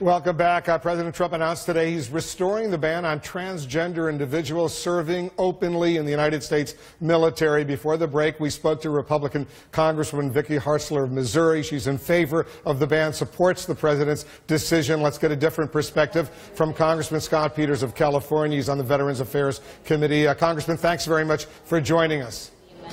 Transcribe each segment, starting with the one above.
Welcome back. President Trump announced today he's restoring the ban on transgender individuals serving openly in the United States military. Before the break, we spoke to Republican Congresswoman Vicky Hartzler of Missouri. She's in favor of the ban, supports the president's decision. Let's get a different perspective from Congressman Scott Peters of California. He's on the Veterans Affairs Committee. Congressman, thanks very much for joining us.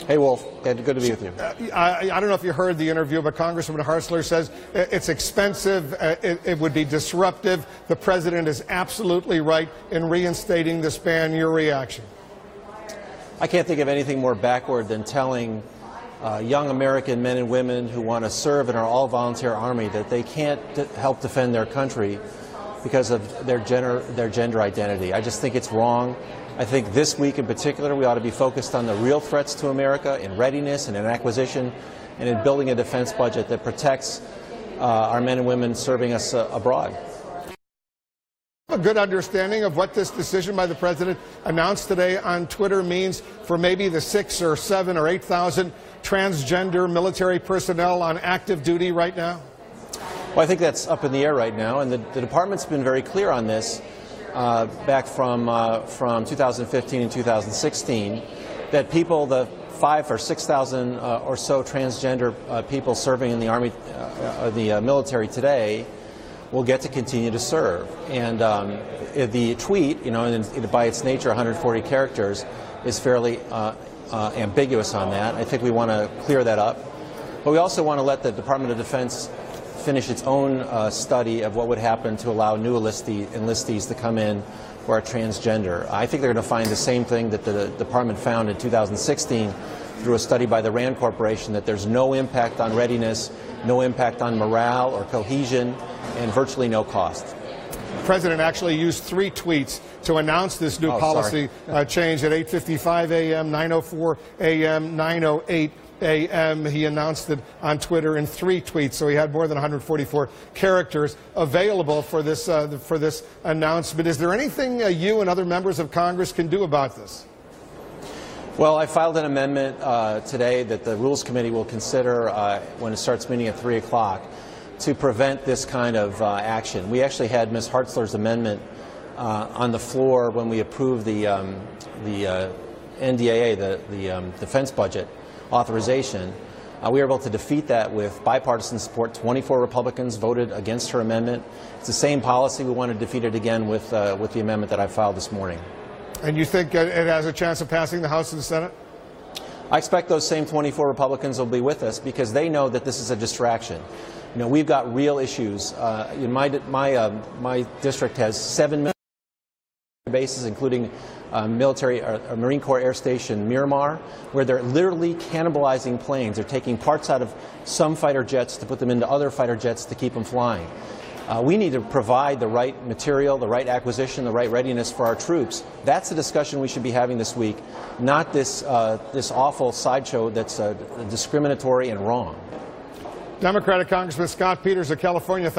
Hey, Wolf. Good to be with you. I don't know if you heard the interview, but Congresswoman Hartzler says it's expensive, it would be disruptive. The president is absolutely right in reinstating this ban. Your reaction? I can't think of anything more backward than telling young American men and women who want to serve in our all-volunteer army that they can't help defend their country because of their gender identity. I just think it's wrong. I think this week in particular we ought to be focused on the real threats to America in readiness and in acquisition and in building a defense budget that protects our men and women serving us abroad. A good understanding of what this decision by the president announced today on Twitter means for maybe the 6 or 7 or 8,000 transgender military personnel on active duty right now? Well, I think that's up in the air right now, and the department's been very clear on this. Back from 2015 and 2016, that people, the 5,000 or 6,000 or so transgender people serving in the Army, the military today, will get to continue to serve. And the tweet, by its nature, 140 characters, is fairly ambiguous on that. I think we want to clear that up, but we also want to let the Department of Defense finish its own study of what would happen to allow new enlistees to come in who are transgender. I think they're going to find the same thing that the department found in 2016 through a study by the RAND Corporation, that there's no impact on readiness, no impact on morale or cohesion, and virtually no cost. The president actually used 3 tweets to announce this new policy change at 8:55 a.m., 9:04 a.m., 9:08 a.m. He announced it on Twitter in 3 tweets, so he had more than 144 characters available for this announcement. Is there anything you and other members of Congress can do about this? Well, I filed an amendment today that the Rules Committee will consider when it starts meeting at 3 o'clock to prevent this kind of action. We actually had Ms. Hartzler's amendment on the floor when we approved the NDAA, the defense budget authorization. We were able to defeat that with bipartisan support. 24 Republicans voted against her amendment. It's the same policy. We want to defeat it again with the amendment that I filed this morning. And you think it has a chance of passing the House and the Senate? I expect those same 24 Republicans will be with us because they know that this is a distraction. We've got real issues. In my district has 7 military bases, including Marine Corps Air Station Miramar, where they're literally cannibalizing planes. They're taking parts out of some fighter jets to put them into other fighter jets to keep them flying. We need to provide the right material, the right acquisition, the right readiness for our troops. That's the discussion we should be having this week, not this awful sideshow that's discriminatory and wrong. Democratic Congressman Scott Peters of California.